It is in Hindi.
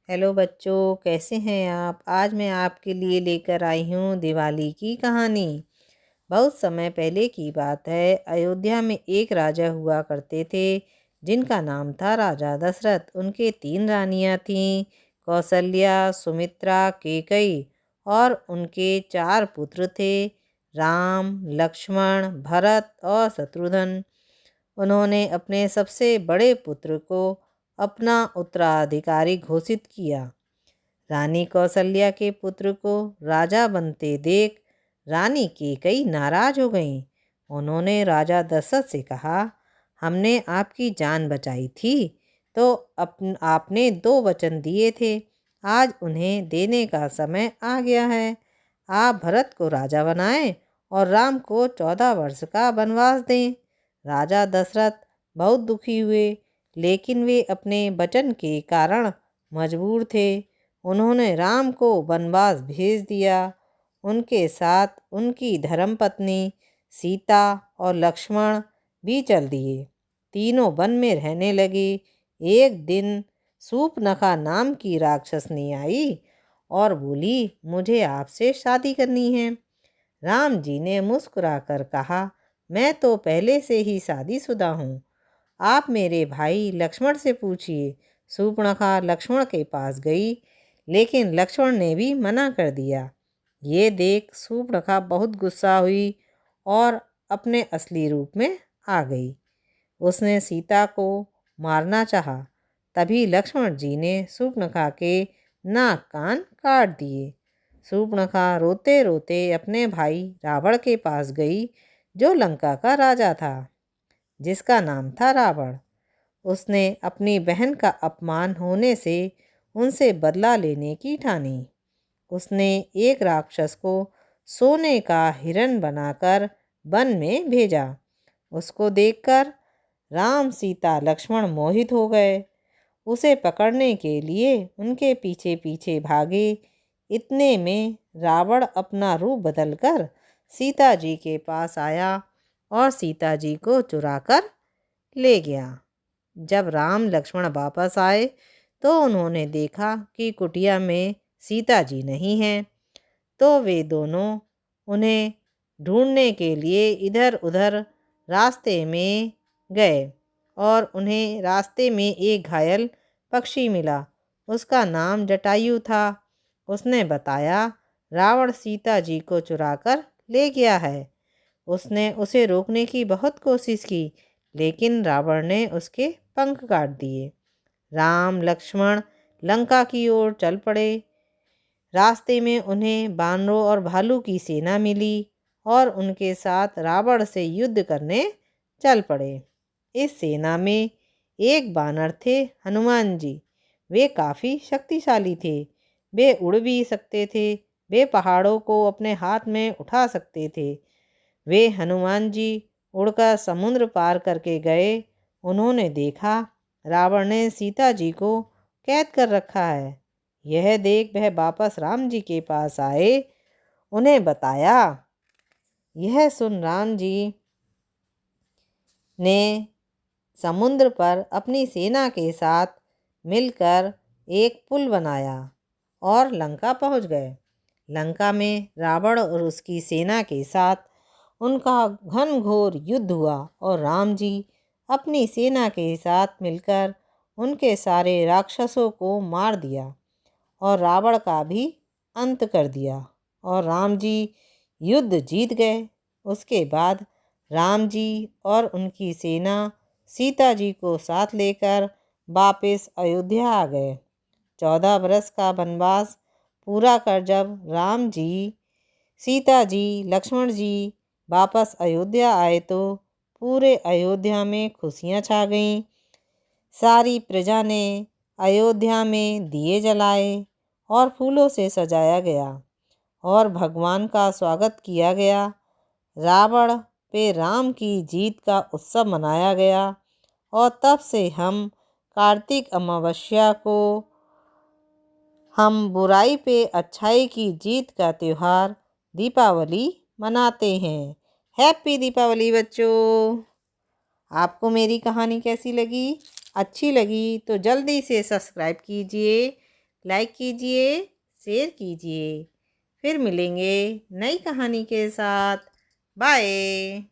हेलो बच्चों, कैसे हैं आप। आज मैं आपके लिए लेकर आई हूँ दिवाली की कहानी। बहुत समय पहले की बात है। अयोध्या में एक राजा हुआ करते थे जिनका नाम था राजा दशरथ। उनके 3 रानियाँ थीं, कौशल्या, सुमित्रा, कैकेयी। और उनके 4 पुत्र थे, राम, लक्ष्मण, भरत और शत्रुघ्न। उन्होंने अपने सबसे बड़े पुत्र को अपना उत्तराधिकारी घोषित किया। रानी कौशल्या के पुत्र को राजा बनते देख रानी कैकेयी नाराज हो गईं। उन्होंने राजा दशरथ से कहा, हमने आपकी जान बचाई थी तो आपने 2 वचन दिए थे, आज उन्हें देने का समय आ गया है। आप भरत को राजा बनाएं और राम को 14 वर्ष का वनवास दें। राजा दशरथ बहुत दुखी हुए, लेकिन वे अपने वचन के कारण मजबूर थे। उन्होंने राम को वनवास भेज दिया। उनके साथ उनकी धर्मपत्नी सीता और लक्ष्मण भी चल दिए। तीनों वन में रहने लगे। एक दिन सूर्पनखा नाम की राक्षसनी आई और बोली, मुझे आपसे शादी करनी है। राम जी ने मुस्कुराकर कहा, मैं तो पहले से ही शादीशुदा हूँ। आप मेरे भाई लक्ष्मण से पूछिए। सूर्पनखा लक्ष्मण के पास गई, लेकिन लक्ष्मण ने भी मना कर दिया। ये देख सूर्पनखा बहुत गुस्सा हुई और अपने असली रूप में आ गई। उसने सीता को मारना चाहा। तभी लक्ष्मण जी ने सूर्पनखा के नाक कान काट दिए। सूर्पनखा रोते रोते अपने भाई रावण के पास गई, जो लंका का राजा था, जिसका नाम था रावण। उसने अपनी बहन का अपमान होने से उनसे बदला लेने की ठानी। उसने एक राक्षस को सोने का हिरण बनाकर वन में भेजा। उसको देखकर राम, सीता, लक्ष्मण मोहित हो गए। उसे पकड़ने के लिए उनके पीछे पीछे भागे। इतने में रावण अपना रूप बदलकर सीता जी के पास आया और सीता जी को चुराकर ले गया। जब राम लक्ष्मण वापस आए तो उन्होंने देखा कि कुटिया में सीता जी नहीं हैं। तो वे दोनों उन्हें ढूंढने के लिए इधर उधर रास्ते में गए और उन्हें रास्ते में एक घायल पक्षी मिला। उसका नाम जटायु था। उसने बताया, रावण सीता जी को चुराकर ले गया है। उसने उसे रोकने की बहुत कोशिश की, लेकिन रावण ने उसके पंख काट दिए। राम लक्ष्मण लंका की ओर चल पड़े। रास्ते में उन्हें बानरों और भालू की सेना मिली और उनके साथ रावण से युद्ध करने चल पड़े। इस सेना में एक बानर थे, हनुमान जी। वे काफ़ी शक्तिशाली थे। वे उड़ भी सकते थे। वे पहाड़ों को अपने हाथ में उठा सकते थे। वे हनुमान जी उड़कर समुद्र पार करके गए। उन्होंने देखा रावण ने सीता जी को कैद कर रखा है। यह देख वह वापस राम जी के पास आए, उन्हें बताया। यह सुन राम जी ने समुद्र पर अपनी सेना के साथ मिलकर एक पुल बनाया और लंका पहुंच गए। लंका में रावण और उसकी सेना के साथ उनका घनघोर युद्ध हुआ और राम जी अपनी सेना के साथ मिलकर उनके सारे राक्षसों को मार दिया और रावण का भी अंत कर दिया और राम जी युद्ध जीत गए। उसके बाद राम जी और उनकी सेना सीता जी को साथ लेकर वापस अयोध्या आ गए। 14 बरस का वनवास पूरा कर जब राम जी, सीता जी, लक्ष्मण जी वापस अयोध्या आए तो पूरे अयोध्या में खुशियाँ छा गईं। सारी प्रजा ने अयोध्या में दिए जलाए और फूलों से सजाया गया और भगवान का स्वागत किया गया। रावण पे राम की जीत का उत्सव मनाया गया और तब से हम कार्तिक अमावस्या को हम बुराई पे अच्छाई की जीत का त्यौहार दीपावली मनाते हैं। हैप्पी दीपावली बच्चों। आपको मेरी कहानी कैसी लगी? अच्छी लगी तो जल्दी से सब्सक्राइब कीजिए, लाइक कीजिए, शेयर कीजिए। फिर मिलेंगे नई कहानी के साथ। बाय।